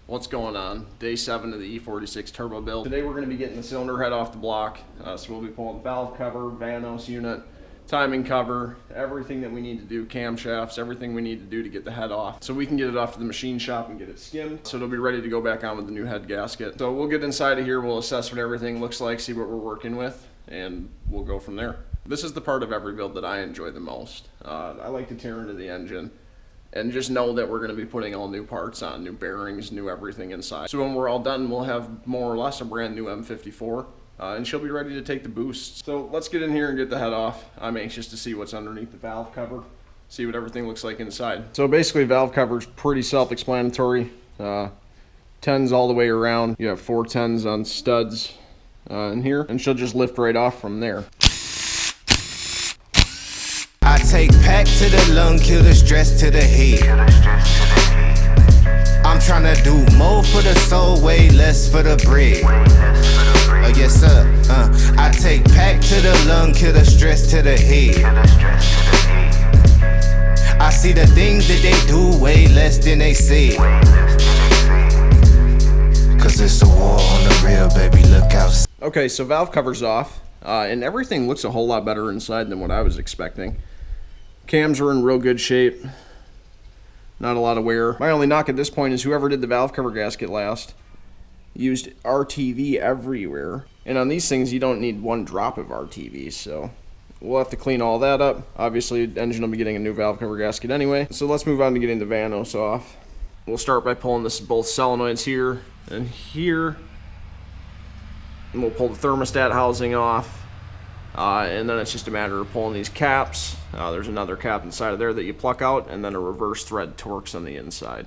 What's going on? Day 7 of the E46 turbo build. Today we're going to be getting the cylinder head off the block. So we'll be pulling valve cover, Vanos unit, timing cover, everything that we need to do, camshafts, everything we need to do to get the head off. So we can get it off to the machine shop and get it skimmed. So it'll be ready to go back on with the new head gasket. So we'll get inside of here, we'll assess what everything looks like, see what we're working with, and we'll go from there. This is the part of every build that I enjoy the most. I like to tear into the engine and just know that we're going to be putting all new parts on, new bearings, new everything inside. So when we're all done, we'll have more or less a brand new M54, and she'll be ready to take the boost. So let's get in here and get the head off. I'm anxious to see what's underneath the valve cover, see what everything looks like inside. So basically, valve cover is pretty self-explanatory. 10s all the way around. You have 4 10s on studs in here, and she'll just lift right off from there. I take pack to the lung, kill the stress to the head. I'm tryna do more for the soul, way less for the bread. Yes sir. I take pack to the lung, kill the stress to the head. I see the things that they do way less than they say. Cause it's a war on the real, baby, look out. Okay, so valve cover's off, and everything looks a whole lot better inside than what I was expecting. Cams are in real good shape. Not a lot of wear. My only knock at this point is whoever did the valve cover gasket last used RTV everywhere. And on these things, you don't need one drop of RTV, so we'll have to clean all that up. Obviously, the engine will be getting a new valve cover gasket anyway. So let's move on to getting the Vanos off. We'll start by pulling both solenoids here and here. And we'll pull the thermostat housing off. And then it's just a matter of pulling these caps. There's another cap inside of there that you pluck out, and then a reverse thread Torx on the inside.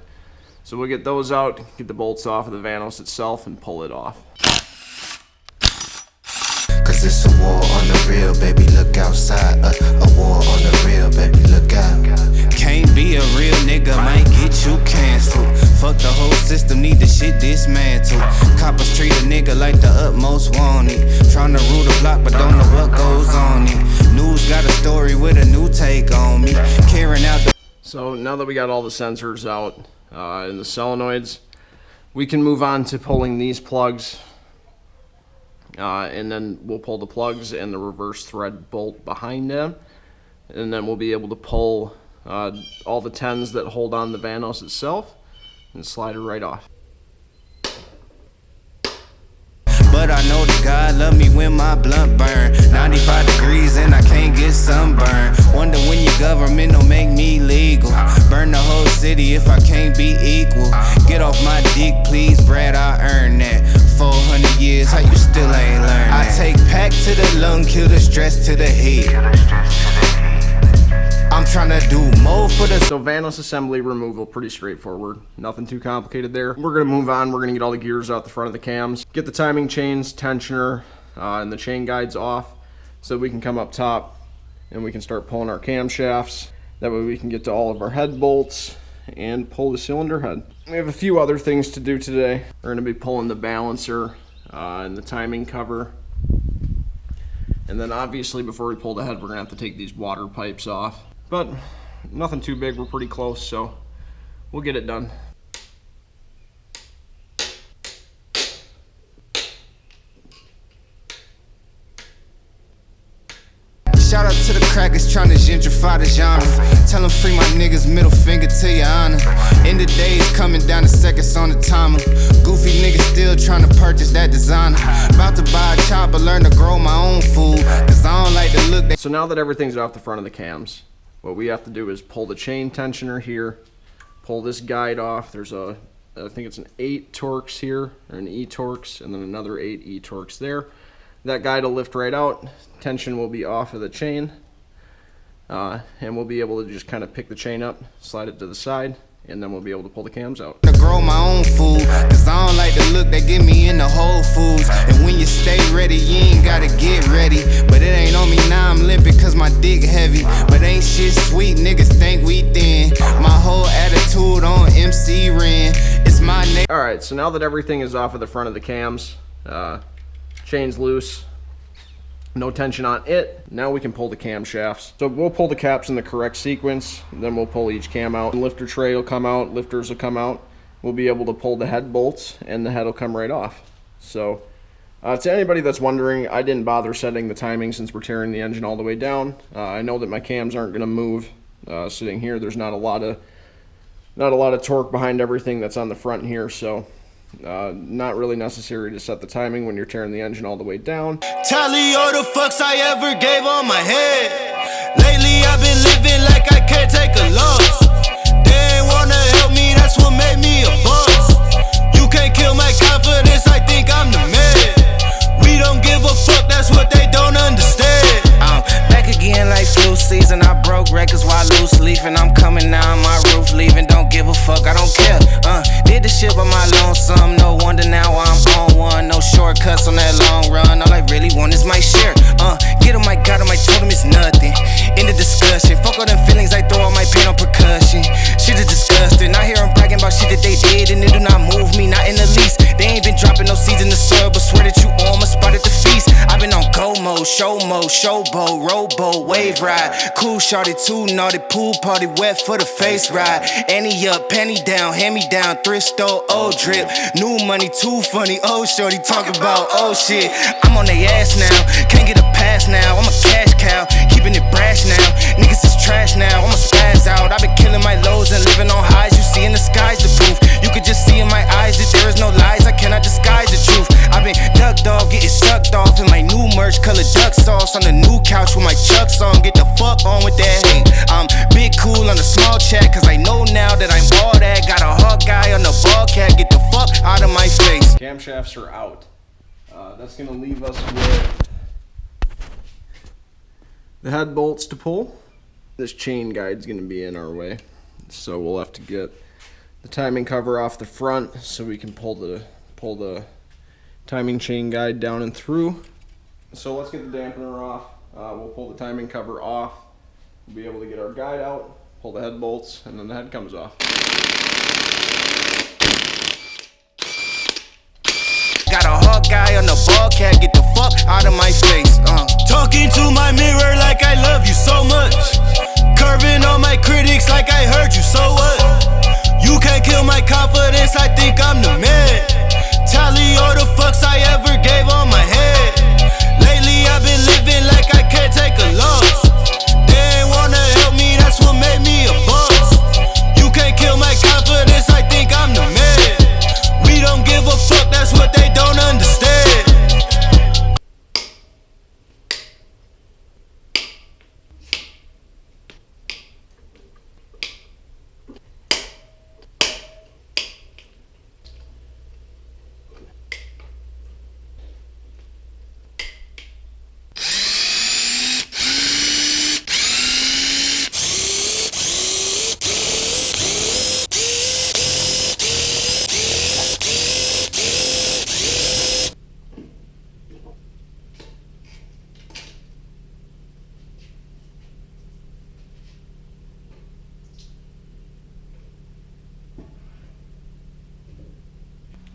So we'll get those out, get the bolts off of the Vanos itself, and pull it off. Cause it's a war on the real, baby, look outside. A war on the real, baby, look out. Can't be a real nigga, might get you canceled. Fuck the whole system, need the shit dismantled. Coppers treat a nigga like the utmost wanted. Tryna rule the block, but don't know what goes on it. News got a story with a new take on me. Carrying out the... So now that we got all the sensors out and the solenoids, we can move on to pulling these plugs. And then we'll pull the plugs and the reverse thread bolt behind them. And then we'll be able to pull all the 10s that hold on the Vanos itself and slide it right off. But I know that God love me when my blunt burn. 95 degrees and I can't get sunburn. Wonder when your government don't make me legal. Burn the whole city if I can't be equal. Get off my dick, please, Brad, I earned that. 400 years, how you still ain't learned that? I take pack to the lung, kill the stress to the head. I'm trying to do more for the... So Vanos assembly removal, pretty straightforward. Nothing too complicated there. We're going to move on. We're going to get all the gears out the front of the cams. Get the timing chains, tensioner, and the chain guides off so we can come up top and we can start pulling our camshafts. That way we can get to all of our head bolts and pull the cylinder head. We have a few other things to do today. We're going to be pulling the balancer and the timing cover. And then obviously before we pull the head, we're going to have to take these water pipes off. But nothing too big, we're pretty close, so we'll get it done. Shout out to the crackers trying to gentrify the genre. Tell them free my niggas, middle finger to your honor. End of days coming down to seconds on the timer. Goofy niggas still trying to purchase that designer. About to buy a chopper, learn to grow my own food. Cause I don't like to look. So now that everything's off the front of the cams, what we have to do is pull the chain tensioner here, pull this guide off. There's I think it's an 8 Torx here, or an E Torx, and then another 8 E Torx there. That guide will lift right out. Tension will be off of the chain, and we'll be able to just kind of pick the chain up, slide it to the side, and then we'll be able to pull the cams out. To grow my own food, cause I don't like the look they give me in the Whole Foods. And when you stay ready, you ain't gotta get ready. But it ain't on me now, I'm limping cause my dick heavy. But ain't shit sweet, niggas think we thin. My whole attitude on MC Ren. It's my name. Alright, so now that everything is off of the front of the cams, chain's loose, no tension on it, now we can pull the camshafts. So we'll pull the caps in the correct sequence, then we'll pull each cam out. The lifter tray will come out, lifters will come out, we'll be able to pull the head bolts and the head will come right off. So to anybody that's wondering, I didn't bother setting the timing since we're tearing the engine all the way down. I know that my cams aren't going to move sitting here. There's not a lot of torque behind everything that's on the front here, so not really necessary to set the timing when you're tearing the engine all the way down. Tally all the fucks I ever gave on my head. Lately I've been living like I can't take a loss. They ain't wanna help me, that's what made me a boss. You can't kill my confidence, I think I'm the man. We don't give a fuck, that's what they don't understand. I'm back again like flu season. I broke records while loose leafing. I'm coming down my roof, leaving. Don't give a fuck, I don't care. Did the shit by my lonesome. No wonder now I'm on one. No shortcuts on that long run. All I really want is my share. Get on my god, I told him it's nothing. In the discussion, fuck all them feelings. I throw all my pain on percussion. Shit is disgusting. I hear them bragging about shit that they did, and it do not move me, not in the least. They ain't been dropping no seeds in the soil, but swear that you on my spot at the feast. I've been on go mode, show mode, showboat, rowboat, wave ride. Cool shorty, too naughty, pool party, wet for the face ride. Annie up, penny down, hand me down, thrift store, old drip. New money, too funny, old shorty, talk about old shit. I'm on they ass now, can't get a pass now. I'm a cash cow, keeping it brash now. Niggas is trash now, I'ma spaz out. I've been killing my lows and living on highs. You see in the sky's the proof. You could just see in my eyes that there is no lies. I cannot disguise the truth. I've been ducked off, getting sucked off in my new merch, color duck sauce on the new couch with my chucks on. Get the fuck on with that hate. I'm big cool on the small chat, cause I know now that I'm all that. Got a hawk guy on the ball cat. Get the fuck out of my face. Camshafts are out. That's gonna leave us with the head bolts to pull. This chain guide's gonna be in our way, so we'll have to get the timing cover off the front so we can pull the timing chain guide down and through. So let's get the dampener off. We'll pull the timing cover off. We'll be able to get our guide out, pull the head bolts, and then the head comes off. Got a hawk guy on the ball cat, get the fuck out of my face. Talking to my mirror like I love you so much. Curving on my critics like I heard you, so what? You can't kill my confidence, I think I'm the man. Tally all the fucks I ever gave on my head. Lately I've been living like I can't take a loss. They ain't wanna help me, that's what made me a boss. You can't kill my confidence, I think I'm the man. We don't give a fuck, that's what they don't understand.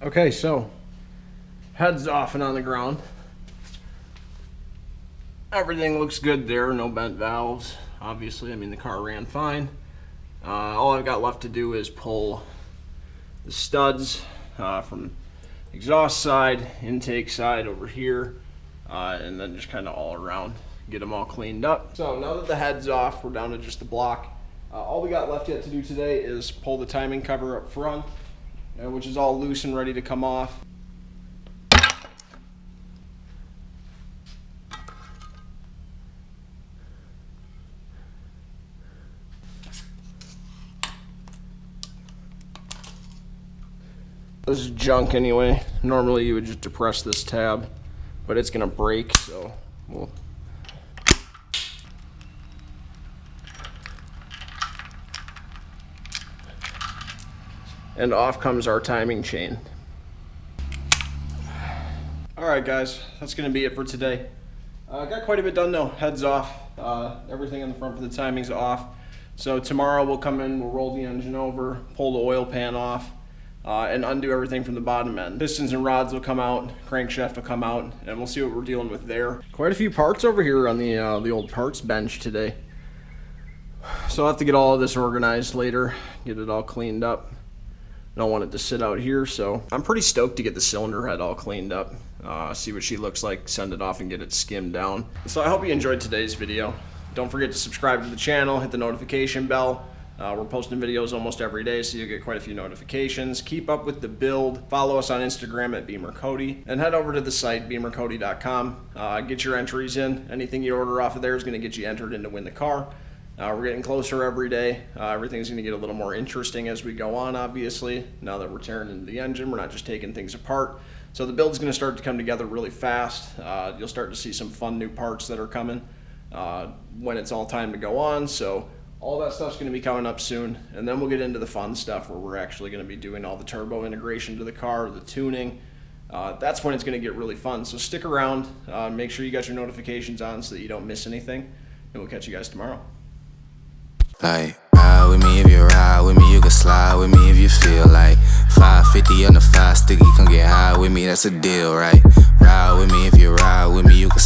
Okay, so head's off and on the ground. Everything looks good there, no bent valves. Obviously, I mean, the car ran fine. All I've got left to do is pull the studs from exhaust side, intake side over here, and then just kind of all around, get them all cleaned up. So now that the head's off, we're down to just the block. All we got left yet to do today is pull the timing cover up front, which is all loose and ready to come off. This is junk anyway. Normally you would just depress this tab, but it's gonna break, so we'll and off comes our timing chain. Alright guys, that's gonna be it for today. Got quite a bit done though. Head's off, everything on the front for the timing's off. So tomorrow we'll come in, we'll roll the engine over, pull the oil pan off, and undo everything from the bottom end. Pistons and rods will come out, crankshaft will come out, and we'll see what we're dealing with there. Quite a few parts over here on the old parts bench today. So I'll have to get all of this organized later, get it all cleaned up. I don't want it to sit out here, so I'm pretty stoked to get the cylinder head all cleaned up, see what she looks like, send it off and get it skimmed down. So I hope you enjoyed today's video. Don't forget to subscribe to the channel, hit the notification bell. We're posting videos almost every day, so you'll get quite a few notifications. Keep up with the build. Follow us on Instagram at BeamerCody, and head over to the site, BeamerCody.com. Get your entries in. Anything you order off of there is going to get you entered in to win the car. We're getting closer every day. Everything's going to get a little more interesting as we go on, obviously. Now that we're tearing into the engine, we're not just taking things apart. So the build's going to start to come together really fast. You'll start to see some fun new parts that are coming when it's all time to go on. So all that stuff's going to be coming up soon, and then we'll get into the fun stuff where we're actually going to be doing all the turbo integration to the car, the tuning. That's when it's going to get really fun. So stick around. Make sure you got your notifications on so that you don't miss anything, and we'll catch you guys tomorrow. Like, ride with me if you ride with me, you can slide with me if you feel like 550 on the 5 sticky, come get high with me, that's a deal, right? Ride with me.